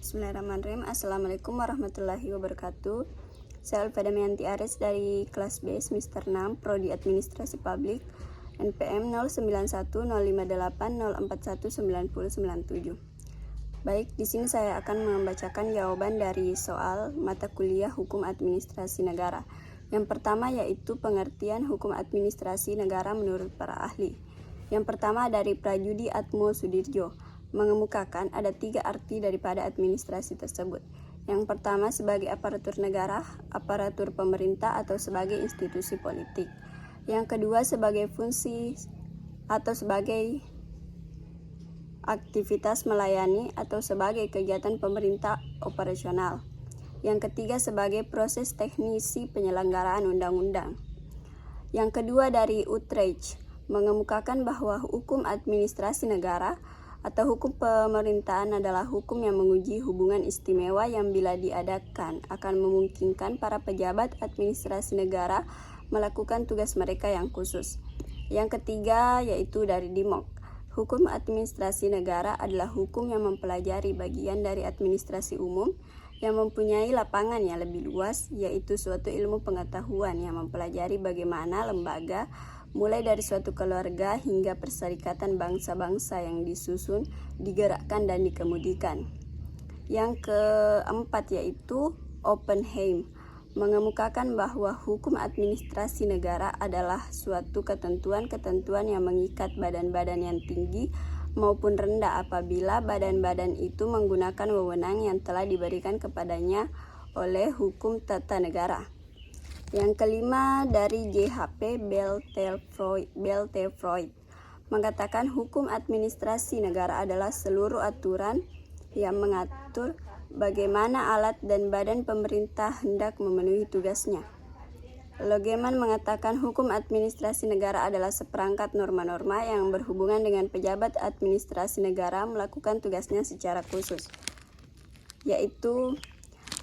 Bismillahirrahmanirrahim. Assalamualaikum warahmatullahi wabarakatuh. Saya Alfa Damayanti Aris dari kelas B semester 6 Prodi Administrasi Publik, NPM 091058041997. Baik, di sini saya akan membacakan jawaban dari soal mata kuliah Hukum Administrasi Negara. Yang pertama yaitu pengertian hukum administrasi negara menurut para ahli. Yang pertama dari Prajudi Atmo Sudirjo mengemukakan ada 3 arti daripada administrasi tersebut. Yang pertama sebagai aparatur negara, aparatur pemerintah atau sebagai institusi politik. Yang kedua sebagai fungsi atau sebagai aktivitas melayani atau sebagai kegiatan pemerintah operasional. Yang ketiga sebagai proses teknisi penyelenggaraan undang-undang. Yang kedua dari Utrecht mengemukakan bahwa hukum administrasi negara atau hukum pemerintahan adalah hukum yang menguji hubungan istimewa yang bila diadakan akan memungkinkan para pejabat administrasi negara melakukan tugas mereka yang khusus. Yang ketiga yaitu dari Dimok. Hukum administrasi negara adalah hukum yang mempelajari bagian dari administrasi umum yang mempunyai lapangan yang lebih luas, yaitu suatu ilmu pengetahuan yang mempelajari bagaimana lembaga mulai dari suatu keluarga hingga perserikatan bangsa-bangsa yang disusun, digerakkan dan dikemudikan. Yang keempat yaitu Oppenheim mengemukakan bahwa hukum administrasi negara adalah suatu ketentuan-ketentuan yang mengikat badan-badan yang tinggi maupun rendah apabila badan-badan itu menggunakan wewenang yang telah diberikan kepadanya oleh hukum tata negara. Yang kelima dari JHP Beltefroid mengatakan hukum administrasi negara adalah seluruh aturan yang mengatur bagaimana alat dan badan pemerintah hendak memenuhi tugasnya. Logeman mengatakan hukum administrasi negara adalah seperangkat norma-norma yang berhubungan dengan pejabat administrasi negara melakukan tugasnya secara khusus. Yaitu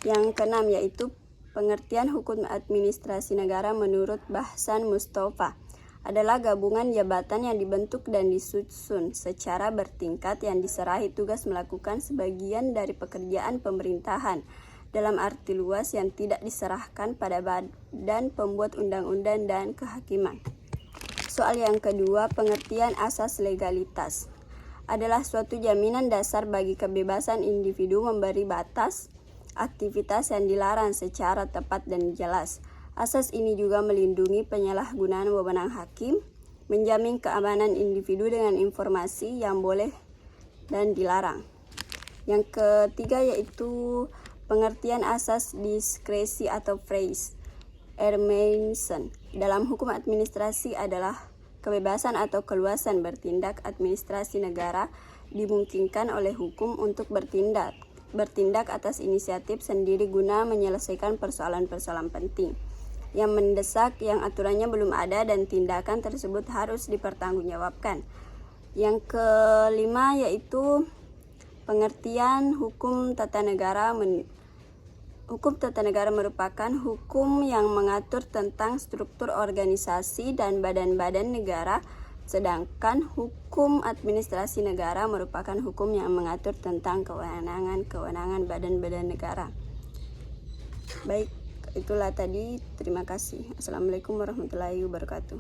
yang keenam yaitu pengertian hukum administrasi negara menurut Bahsan Mustafa adalah gabungan jabatan yang dibentuk dan disusun secara bertingkat yang diserahi tugas melakukan sebagian dari pekerjaan pemerintahan dalam arti luas yang tidak diserahkan pada badan pembuat undang-undang dan kehakiman. Soal yang kedua, pengertian asas legalitas adalah suatu jaminan dasar bagi kebebasan individu memberi batas aktivitas yang dilarang secara tepat dan jelas. Asas ini juga melindungi penyalahgunaan wewenang hakim, menjamin keamanan individu dengan informasi yang boleh dan dilarang. Yang ketiga yaitu pengertian asas diskresi atau phrase Ermensen dalam hukum administrasi adalah kebebasan atau keluasan bertindak administrasi negara dimungkinkan oleh hukum untuk bertindak atas inisiatif sendiri guna menyelesaikan persoalan-persoalan penting yang mendesak yang aturannya belum ada dan tindakan tersebut harus dipertanggungjawabkan. Yang kelima yaitu pengertian hukum tata negara. Hukum tata negara merupakan hukum yang mengatur tentang struktur organisasi dan badan-badan negara, sedangkan hukum administrasi negara merupakan hukum yang mengatur tentang kewenangan badan-badan negara. Baik, itulah tadi. Terima kasih. Assalamualaikum warahmatullahi wabarakatuh.